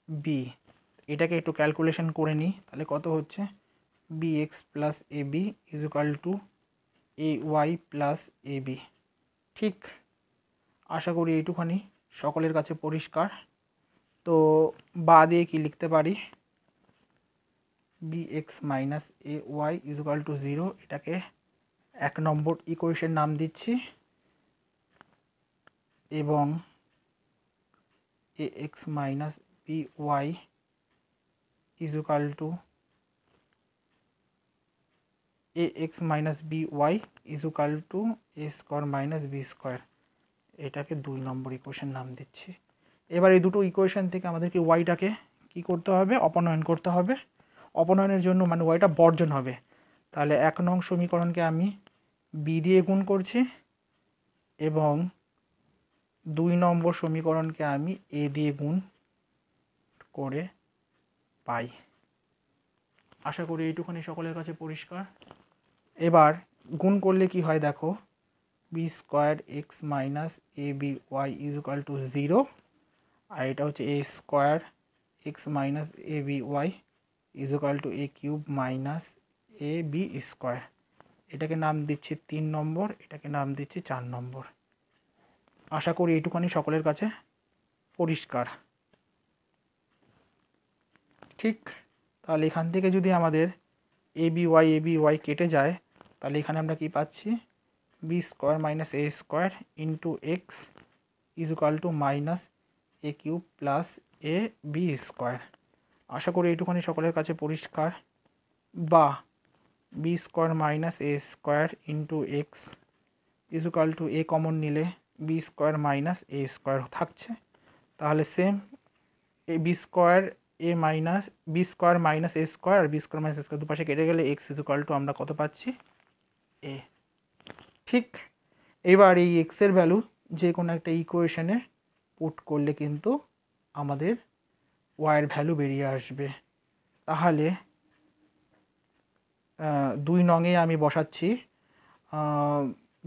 b, এটাকে একটু ক্যালকুলেশন করে নিই। তাহলে কত হচ্ছে b x plus a b is equal to a y plus a b. ঠিক, আশা করি এইটুখানি সকলের কাছে পরিষ্কার। তো বা দিয়ে কি লিখতে পারি, b x minus a y is equal to 0, এটাকে 1 নম্বর ইকুয়েশন নাম দিচ্ছি, এবং a x minus b y is equal to a x minus b y is equal to a square minus b square, এটাকে 2 নম্বর ইকুয়েশন নাম দিচ্ছি। এবার এই দুটো ইকুয়েশন থেকে আমাদেরকে ওয়াইটাকে কি করতে হবে, অপনয়ন করতে হবে। অপনয়নের জন্য মানে ওয়াইটা বর্জন হবে। তাহলে 1 নং সমীকরণকে আমি বি দিয়ে গুণ করছি, এবং 2 নম্বর সমীকরণকে আমি এ দিয়ে গুণ করে পাই। আশা করি এইটুখানি সকলের কাছে পরিষ্কার। এবার গুণ করলে কি হয় দেখো, b square x minus a b y is equal to 0, আর এটা হচ্ছে a square x minus a b y is equal to a cube minus a b square. এটাকে নাম দিচ্ছি 3 নম্বর, এটাকে নাম দিচ্ছি 4 নম্বর। আশা করি এইটুখানি সকলের কাছে পরিষ্কার। ঠিক, তাহলে এখান থেকে যদি আমাদের এ বি ওয়াই কেটে যায়, তাহলে এখানে আমরা কি পাচ্ছি, b square minus a square into x is equal to minus a cube plus a b square. আশা করি এইটুখানি সকলের কাছে পরিষ্কার। বা b square minus a square into x is equal to a common নিলে b square minus a square থাকছে, তাহলে same a b square a minus b square minus a square আর b square minus a square দুপাশে কেটে গেলে এক্স ইজ ইকুয়াল টু আমরা কত পাচ্ছি, এ। ঠিক, এবার এই এক্সের ভ্যালু যে কোনো একটা ইকুয়েশনে পুট করলে কিন্তু আমাদের ওয়াইয়ের ভ্যালু বেরিয়ে আসবে। তাহলে 2 নংয়ে আমি বসাচ্ছি,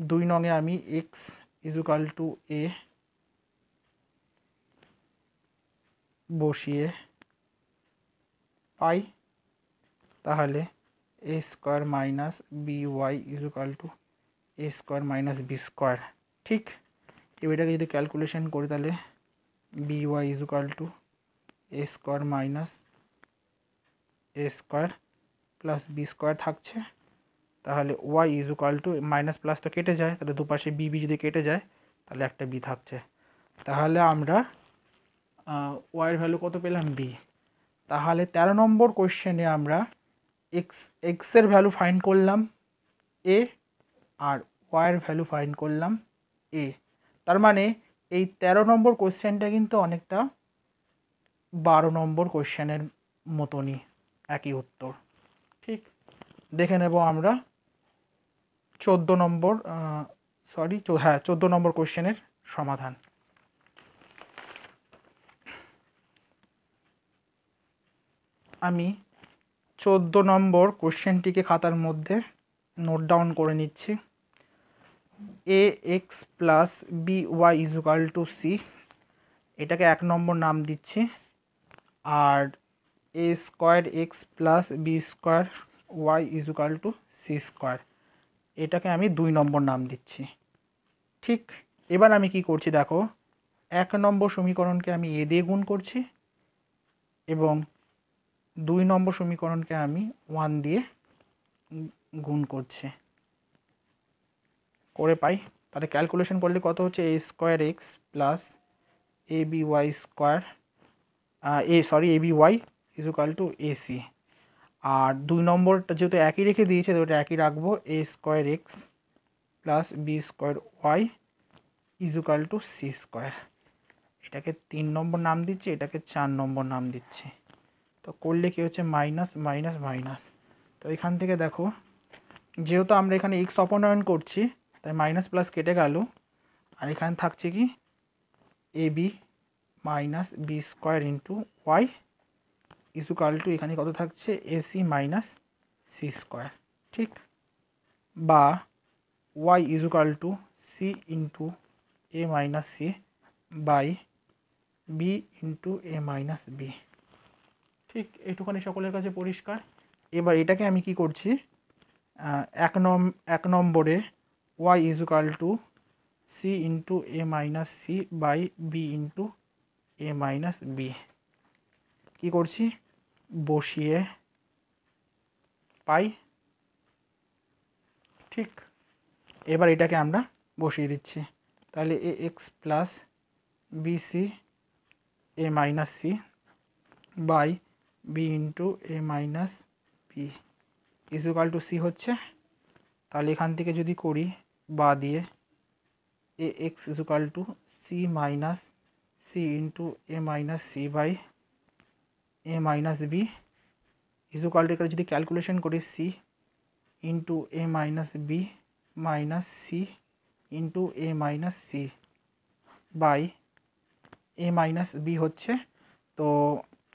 2 নংয়ে আমি x is equal to a বসিয়ে পাই, তাহলে a square minus b y is equal to a square minus b square. ঠিক, এটাকে যদি ক্যালকুলেশন করি তাহলে b y is equal to a square minus a square plus b square থাকছে, তাহলে y is equal to minus plus তো কেটে যায়, তাহলে দুপাশে বি বি যদি কেটে যায় তাহলে একটা বি থাকছে, তাহলে আমরা ওয়াইয়ের ভ্যালু কত পেলাম, বি। তাহলে 13 নম্বর কোয়েশ্চেনে আমরা এক্সের ভ্যালু ফাইন্ড করলাম এ আর ওয়াইয়ের ভ্যালু ফাইন্ড করলাম এ। তার মানে এই 13 নম্বর কোয়েশ্চেনটা কিন্তু অনেকটা 12 নম্বর কোয়েশ্চেনের মতনই, একই উত্তর। ঠিক, দেখে নেব আমরা 14 নম্বর 14 নম্বর কোয়েশ্চেনের সমাধান। আমি 14 নম্বর কোয়েশ্চেনটিকে খাতার মধ্যে নোট ডাউন করে নিচ্ছি। A x plus b y is equal to c, এটাকে 1 নম্বর নাম দিচ্ছি। আর a square x plus b square y is equal to c square, এটাকে আমি 2 নম্বর নাম দিচ্ছি। ঠিক, এবার আমি কি করছি দেখো, 1 নম্বর সমীকরণকে আমি এ দিয়ে গুণ করছি এবং 2 নম্বর সমীকরণকে আমি 1 দিয়ে গুণ করছি, করে পাই। তাহলে ক্যালকুলেশন করলে কত হচ্ছে, a square x plus a b y square a b y is equal to AC. আর 2 নম্বরটা যেহেতু একই রেখে দিয়েছে তো ওটা একই রাখবো, a square x plus b square y is equal to c square. এটাকে 3 নম্বর নাম দিচ্ছি, এটাকে 4 নম্বর নাম দিচ্ছি। তো করলে কি হচ্ছে, মাইনাস মাইনাস মাইনাস। তো এখান থেকে দেখো, যেহেতু আমরা এখানে এক্স অপনয়ন করছি তাই মাইনাস প্লাস কেটে গেল, আর এখানে থাকছে কি a b minus b square into y is equal to এখানে কত থাকছে, এসি মাইনাস সি স্কোয়ার। ঠিক, বা y is equal to c into a minus c by b into a minus b. ঠিক, এইটুখানি সকলের কাছে পরিষ্কার। এবার এটাকে আমি কি করছি, 1 নম্বরে y is equal to c into a minus c by b into a minus b কী করছি, বসিয়ে পাই। ঠিক, এবার এটাকে আমরা বসিয়ে দিচ্ছি, তাহলে a x plus b c a minus c by b into a minus b is equal to c হচ্ছে। তাহলে এখান থেকে যদি করি বা দিয়ে a x is equal to c minus c into a minus c by a minus b is equal to যদি ক্যালকুলেশন করি c into a minus b minus c into a minus c by a minus b হচ্ছে। তো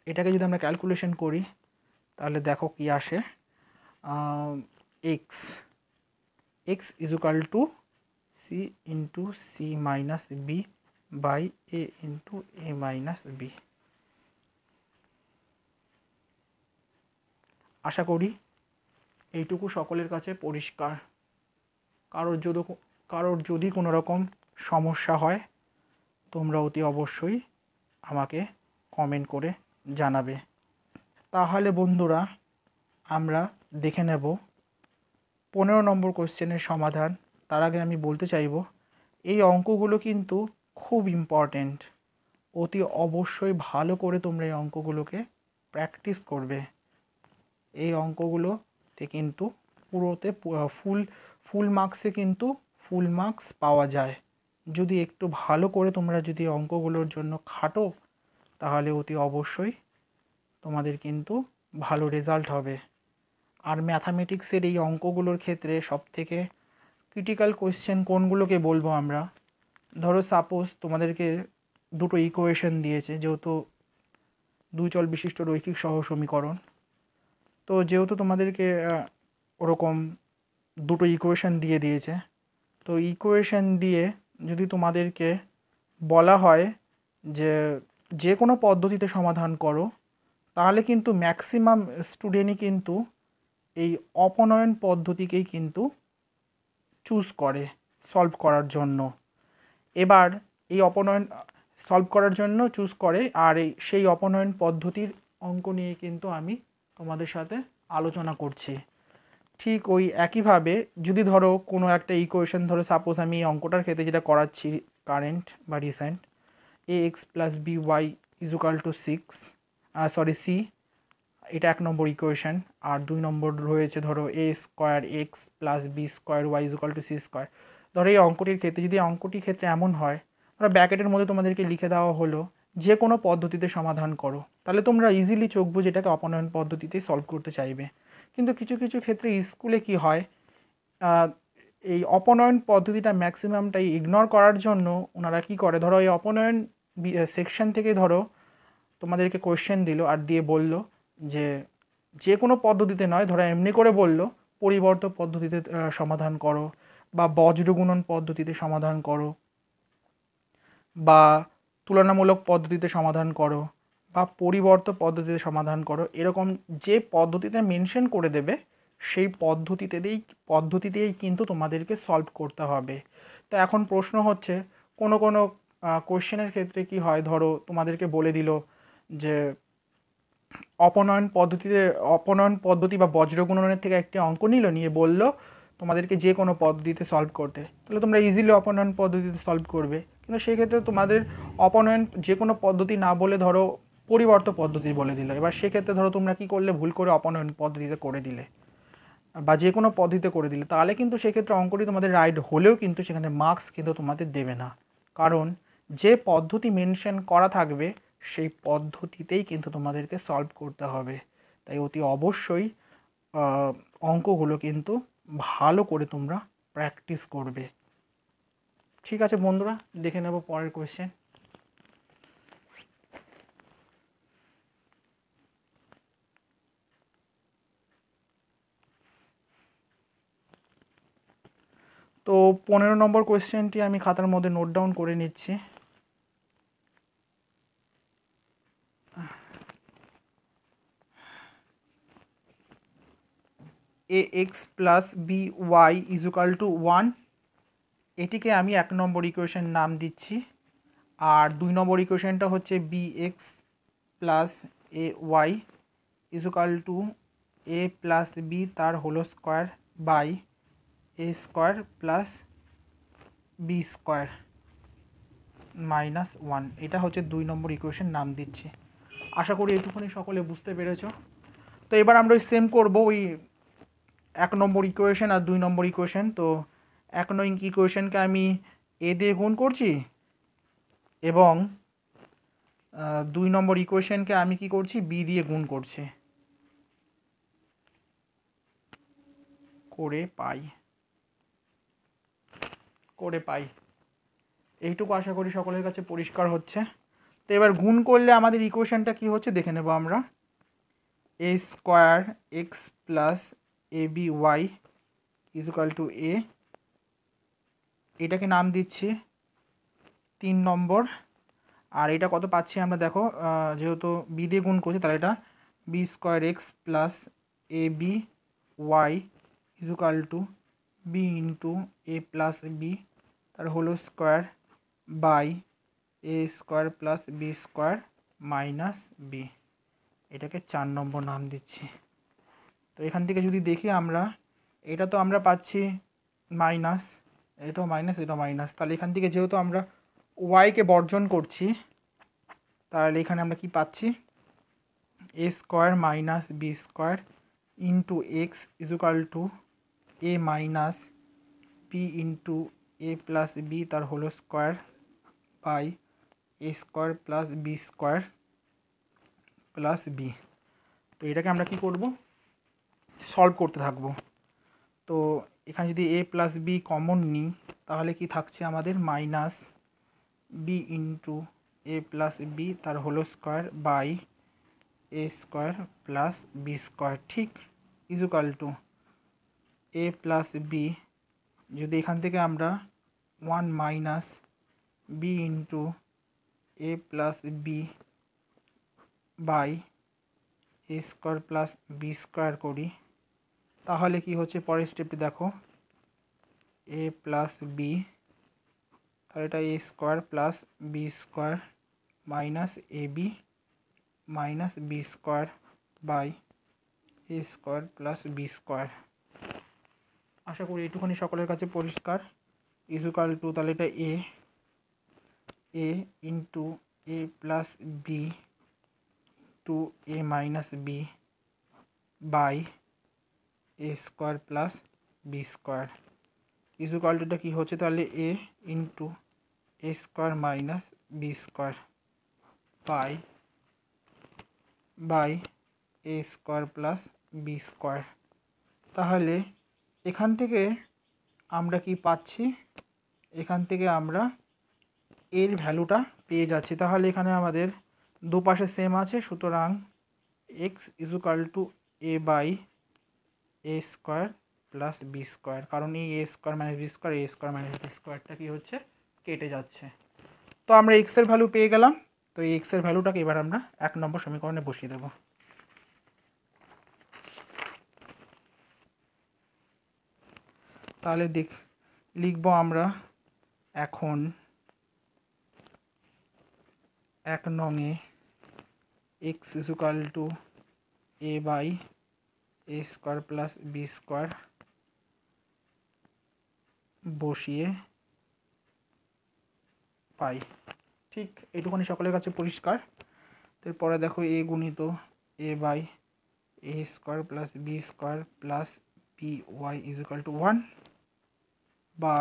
এটাকে যদি আমরা ক্যালকুলেশন করি তাহলে দেখো কি আসে, x x equal to c into c minus b by a into a minus b. আশা করি এইটুকু সকলের কাছে পরিষ্কার। কারোর যদি কোনো রকম সমস্যা হয় তোমরা অতি অবশ্যই আমাকে কমেন্ট করে জানাবে। তাহলে বন্ধুরা আমরা দেখে নেব 15 নম্বর কোশ্চেনের সমাধান। তার আগে আমি বলতে চাইব এই অঙ্কগুলো কিন্তু খুব ইম্পর্ট্যান্ট, অতি অবশ্যই ভালো করে তোমরা এই অঙ্কগুলোকে প্র্যাকটিস করবে। এই অঙ্কগুলোতে কিন্তু পুরোতে ফুল মার্কসে কিন্তু ফুল মার্কস পাওয়া যায়। যদি একটু ভালো করে তোমরা যদি অঙ্কগুলোর জন্য খাটো তাহলে অতি অবশ্যই তোমাদের কিন্তু ভালো রেজাল্ট হবে। আর ম্যাথামেটিক্সের এই অঙ্কগুলোর ক্ষেত্রে সবথেকে ক্রিটিক্যাল কোয়েশ্চেন কোনগুলোকে বলবো আমরা, ধরো সাপোজ তোমাদেরকে দুটো ইকুয়েশন দিয়েছে, যেহেতু দুই চল বিশিষ্ট রৈখিক সহ সমীকরণ, তো যেহেতু তোমাদেরকে ওরকম দুটো ইকুয়েশন দিয়ে দিয়েছে, তো ইকুয়েশন দিয়ে যদি তোমাদেরকে বলা হয় যে যে কোনো পদ্ধতিতে সমাধান করো, তাহলে কিন্তু ম্যাক্সিমাম স্টুডেন্টই কিন্তু এই অপনয়ন পদ্ধতিকেই কিন্তু চুজ করে সলভ করার জন্য। এবার এই অপনয়ন সলভ করার জন্য চুজ করে, আর সেই অপনয়ন পদ্ধতির অঙ্ক নিয়ে কিন্তু আমি তোমাদের সাথে আলোচনা করছি। ঠিক ওই একইভাবে যদি ধরো কোনো একটা ইকুয়েশন, ধরো সাপোজ আমি এই অঙ্কটার ক্ষেত্রে যেটা করাচ্ছি কারেন্ট বা recent, a x plus b y equal to c, এটা 1 নম্বর ইকুয়েশন। আর 2 নম্বর রয়েছে ধরো a square x plus b square y equal to c square. ধরো এই অঙ্কটির ক্ষেত্রে যদি অঙ্কটির ক্ষেত্রে এমন হয়, ধরো ব্র্যাকেটের মধ্যে তোমাদেরকে লিখে দেওয়া হলো যে কোনো পদ্ধতিতে সমাধান করো, তাহলে তোমরা ইজিলি চোখ বুঝে এটাকে অপনয়ন পদ্ধতিতে সলভ করতে চাইবে। কিন্তু কিছু কিছু ক্ষেত্রে স্কুলে কি হয়, এই অপনয়ন পদ্ধতিটা ম্যাক্সিমামটাই ইগনোর করার জন্য ওনারা কি করে, ধরো এই অপনয়ন সেকশন থেকে ধরো তোমাদেরকে কোয়েশ্চেন দিল আর দিয়ে বলল যে কোনো পদ্ধতিতে নয়, ধরো এমনি করে বলল পরিবর্ত পদ্ধতিতে সমাধান করো, বা বজ্রগুণন পদ্ধতিতে সমাধান করো, বা তুলনামূলক পদ্ধতিতে সমাধান করো, বা পরিবর্ত পদ্ধতিতে সমাধান করো। এরকম যে পদ্ধতিতে মেনশন করে দেবে সেই পদ্ধতিতেই কিন্তু তোমাদেরকে সলভ করতে হবে। তো এখন প্রশ্ন হচ্ছে, কোনো কোনো কোশ্চেনের ক্ষেত্রে কি হয়, ধরো তোমাদেরকে বলে দিল যে অপনয়ন পদ্ধতি বা বজ্রগুণনের থেকে একটি অঙ্ক নিয়ে বলল তোমাদেরকে যে কোনো পদ্ধতিতে সলভ করতে, তাহলে তোমরা ইজিলি অপনয়ন পদ্ধতিতে সলভ করবে। কিন্তু সেই ক্ষেত্রে তোমাদের অপনয়ন যে কোনো পদ্ধতি না বলে ধরো পরিবর্ত পদ্ধতি বলে দিল, এবার সেক্ষেত্রে ধরো তোমরা কি করলে, ভুল করে অপনয়ন পদ্ধতিতে করে দিলে বা যে কোনো পদ্ধতিতে করে দিলে, তাহলে কিন্তু সেক্ষেত্রে অঙ্কটি তোমাদের রাইট হলেও কিন্তু সেখানে মার্কস কিন্তু তোমাদের দেবে না, কারণ যে পদ্ধতি মেনশন করা থাকবে সেই পদ্ধতিতেই কিন্তু তোমাদেরকে সলভ করতে হবে। তাই অতি অবশ্যই অঙ্কগুলো কিন্তু ভালো করে তোমরা প্র্যাকটিস করবে। ঠিক আছে বন্ধুরা, দেখে নেব পরের কোয়েশ্চেন। তো 15 নম্বর কোয়েশ্চেনটি আমি খাতার মধ্যে নোট ডাউন করে নিচ্ছি। A x plus b y equal to 1, এটিকে আমি 1 নম্বর ইকুয়েশন নাম দিচ্ছি। আর 2 নম্বর ইকুয়েশনটা হচ্ছে b x plus a y equal to a plus b তার whole square by a square plus b square -1, এটা হচ্ছে 2 নম্বর ইকুয়েশন নাম দিচ্ছি। আশা করি এইটুকুনি সকলে বুঝতে পেরেছ। তো এবার আমরা ওই সেম করবো, ওই 1 নম্বর ইকুয়েশন আর 2 নম্বর ইকুয়েশন। তো 1 নং ইকুয়েশনকে আমি এ দিয়ে গুণ করছি, এবং 2 নম্বর ইকুয়েশনকে আমি কি করছি, বি দিয়ে গুণ করছি, করে পাই। এইটুকু আশা করি সকলের কাছে পরিষ্কার হচ্ছে। তো এবার গুণ করলে আমাদের ইকুয়েশনটা কি হচ্ছে দেখে নেব আমরা। এ square x plus a b y equal to এ, এটাকে নাম দিচ্ছি 3 নম্বর। আর এটা কত পাচ্ছি আমরা দেখো, যেহেতু বি দিয়ে গুণ করছি তাহলে এটা b square x plus a b y equal to b into a plus b তার whole square by a square plus b square minus b, এটাকে 4 নম্বর নাম দিচ্ছি। তো এখান থেকে যদি দেখি আমরা, এটা তো আমরা পাচ্ছি মাইনাস, এটাও মাইনাস, এটাও মাইনাস, তাহলে এখান থেকে যেহেতু আমরা ওয়াইকে বর্জন করছি তাহলে এখানে আমরা কি পাচ্ছি, a square minus b square into x equal to a minus b into a plus b তার whole square by a square plus b square plus b. তো এটাকে আমরা কি করব, সলভ করতে থাকবো। তো এখানে যদি এ প্লাস বি কমন নিই তাহলে কি থাকছে আমাদের minus b into a plus b তার whole square by a square plus b square, ঠিক, equal to a plus b, যদি এখান থেকে আমরা 1 minus b into a plus b by a square plus b square করি তাহলে কি হচ্ছে পরের স্টেপটি দেখো, এ প্লাস বি, তাহলে এটা a square plus b square minus a b minus b square by a square plus b square. আশা করি এইটুখানি সকলের কাছে পরিষ্কার। ইজুকাল টু তাহলে এটা a into a plus b to a minus b by a square plus b square is equal টুটা কী হচ্ছে তাহলে a into a square minus b square by a square plus b square. তাহলে এখান থেকে আমরা কি পাচ্ছি, এখান থেকে আমরা এর ভ্যালুটা পেয়ে যাচ্ছি। তাহলে এখানে আমাদের দুপাশে সেম আছে, সুতরাং x equal to a by a square plus b square, কারণ এই a square minus b square, a square minus b স্কোয়ারটা কী হচ্ছে, কেটে যাচ্ছে। তো আমরা এক্সের ভ্যালু পেয়ে গেলাম। তো এই এক্সের ভ্যালুটাকে এবার আমরা 1 নম্বর সমীকরণে বসিয়ে দেব। তাহলে লিখব আমরা এখন 1 নংয়ে x equal to a by a square plus b square বসিয়ে পাই, ঠিক, এইটুখানি সকলের কাছে পরিষ্কার। তারপরে দেখো এ গুণিত a by a square plus b square plus b y equal to 1 বা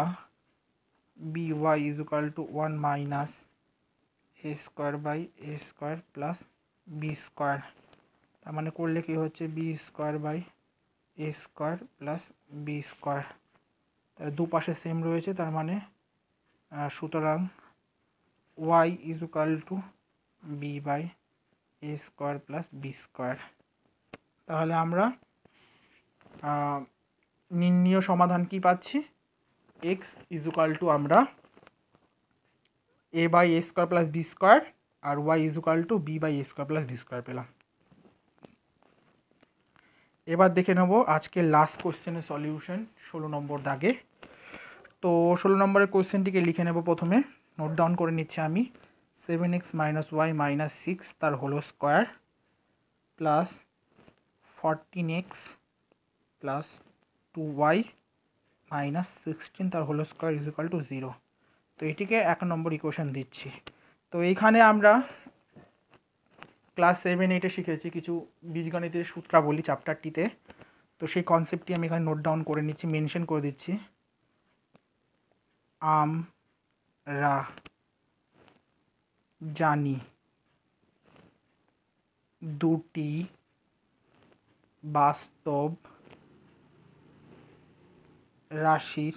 b y equal to 1 minus a square by a square plus b square. তার মানে করলে কি হচ্ছে b square by a square plus b square, তাহলে দুপাশে সেম রয়েছে, তার মানে সুতরাং y equal to b by a square plus b square. তাহলে আমরা নির্ণীয় সমাধান কি পাচ্ছি, এক্স ইজুকাল টু আমরা a by a square plus b square আর y equal to b by a square plus b square পেলাম। এবার দেখে নেব আজকের লাস্ট কোশ্চেনের সলিউশন 16 নম্বর দাগে। তো 16 নম্বরের কোশ্চেনটিকে লিখে নেব, প্রথমে নোট ডাউন করে নিচ্ছি আমি। 7x মাইনাস ওয়াই মাইনাস 6 তার whole square plus 14x plus 2y minus 16 তার হোল স্কোয়ার ইজুকাল টু 0। তো এটিকে 1 নম্বর ইকুয়েশন দিচ্ছি। তো এইখানে আমরা ক্লাস 7-8 শিখেছি কিছু বীজগণিতের সূত্রাবলী চ্যাপ্টারটিতে। তো সেই কনসেপ্টটি আমি এখানে নোট ডাউন করে নিচ্ছি, মেনশন করে দিচ্ছি। আমরা জানি দুটি বাস্তব রাশির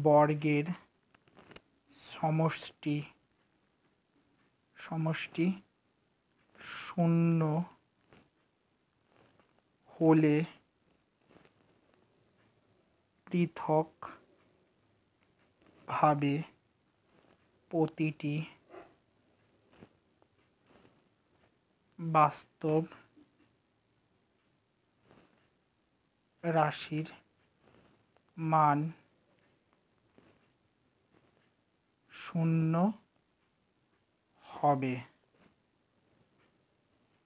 বর্গের সমষ্টি শূন্য হলে পৃথকভাবে প্রতিটি বাস্তব রাশির মান শূন্য হবে।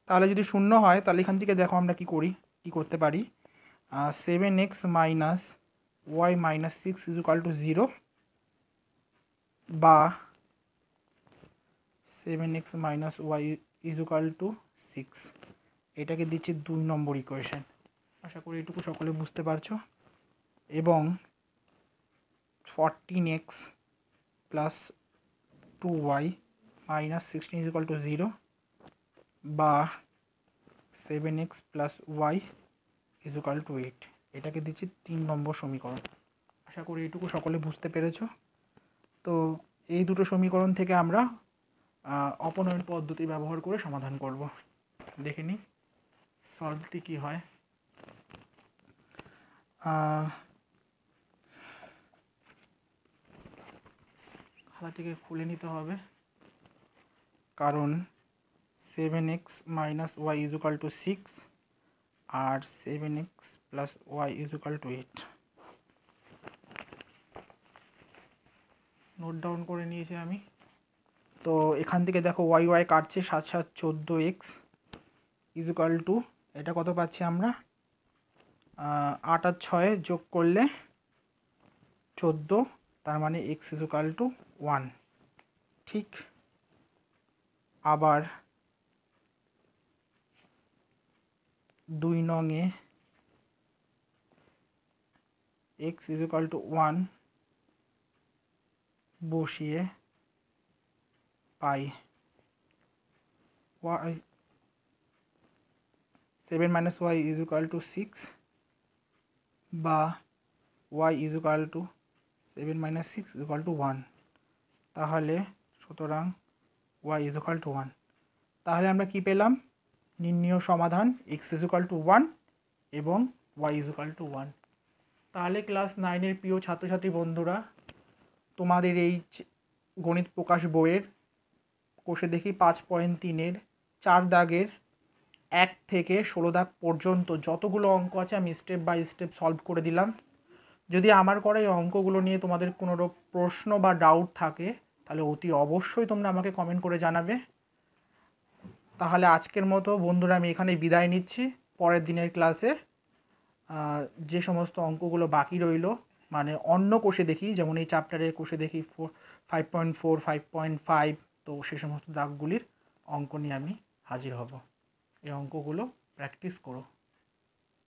তাহলে যদি শূন্য হয় তাহলে এখান থেকে দেখো আমরা কি করতে পারি। 7x minus y minus 6 is equal to 0 বা 7x minus y is equal to 6, এটাকে দিচ্ছি 2 নম্বর ইকুয়েশন। আশা করি এটুকু সকলে বুঝতে পারছো। এবং 14x plus 2y minus 16 is equal to 0 বা 7x plus y is equal to 8, এটাকে দিচ্ছি 3 নম্বর সমীকরণ। আশা করি এটুকু সকলে বুঝতে পেরেছো। তো এই দুটো সমীকরণ থেকে আমরা অপনয়ন পদ্ধতি ব্যবহার করে সমাধান করব। দেখে নিই সলভটি কী হয়। খাতাটিকে খুলে নিতে হবে, কারণ 7x minus y is equal to 6 আর 7x plus y is equal to 8 note down করে নিয়েছি আমি। তো এখান থেকে দেখো ওয়াই কাটছে, 7 7 14x ইজ ইকুয়াল টু, এটা কত পাচ্ছি আমরা, 8 আর 6 যোগ করলে 14, তার মানে x ইজ ইকুয়াল টু 1। ঠিক, আবার 2 নংয়ে x ইজ ইকুয়াল টু 1 বসিয়ে পাই y 7 minus y is equal to 6 বা y is equal to 7 minus 6 is equal to 1। তাহলে সুতরাং y ইজ ইকুয়াল টু 1। তাহলে আমরা কি পেলাম, নির্ণীয় সমাধান x ইজ ইকুয়াল টু 1 এবং y ইজ ইকুয়াল টু 1। তাহলে ক্লাস 9-এর প্রিয় ছাত্রছাত্রী বন্ধুরা, তোমাদের এই গণিত প্রকাশ বইয়ের কোষে দেখি 5.3-এর 4 দাগের 1 থেকে 16 দাগ পর্যন্ত যতগুলো অঙ্ক আছে আমি স্টেপ বাই স্টেপ সলভ করে দিলাম। যদি আমার করা এই অঙ্কগুলো নিয়ে তোমাদের কোনো প্রশ্ন বা ডাউট থাকে তাহলে অতি অবশ্যই তোমরা আমাকে কমেন্ট করে জানাবে। তাহলে আজকের মতো বন্ধুরা আমি এখানে বিদায় নিচ্ছি। পরের দিনের ক্লাসে যে সমস্ত অঙ্কগুলো বাকি রইল, মানে অন্য কোষে দেখি, যেমন এই চ্যাপ্টারের কোষে দেখি 5.4 5.5, তো সে সমস্ত দাগগুলির অঙ্ক নিয়ে আমি হাজির হব। এই অঙ্কগুলো প্র্যাকটিস করো।